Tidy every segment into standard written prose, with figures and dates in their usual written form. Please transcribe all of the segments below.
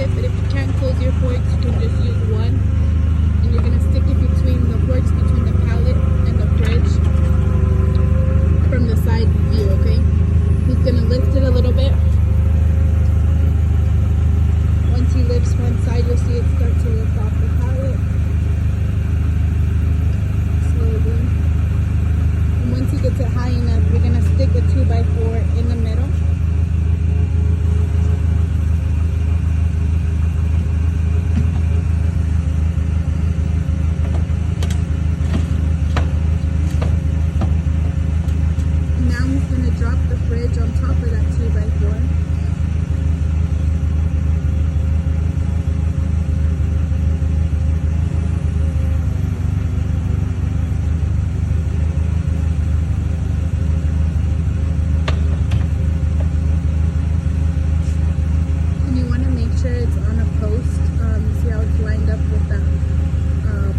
pallet, but if you can't close your forks, you can just use one. And you're gonna stick it between the forks, between the pallet and the fridge from the side view, okay? He's gonna lift it a little bit. Once he lifts one side, you'll see it start to lift off the pallet. Slowly. And once he gets it high enough, we're gonna stick a 2x4 in the middle. Now he's gonna drop the fridge on top of that 2x4. Sure it's on a post. See how it's lined up with that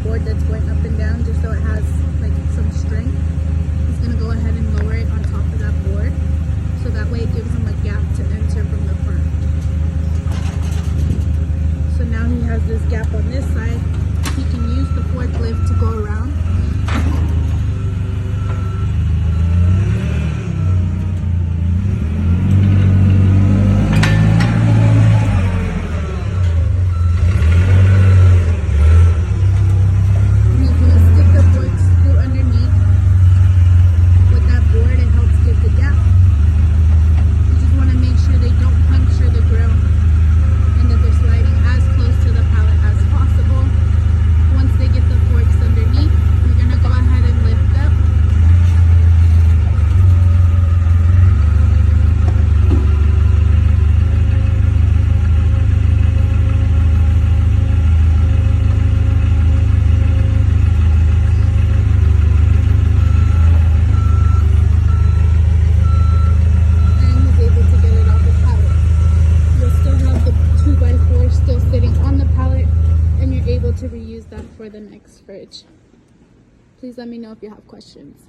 board that's going up and down, just so it has like some strength. He's gonna go ahead and lower it on top of that board, so that way it gives him a gap to enter from the front. So now he has this gap on this side. He can use the forklift to go around. Still sitting on the pallet, and you're able to reuse that for the next fridge. Please let me know if you have questions.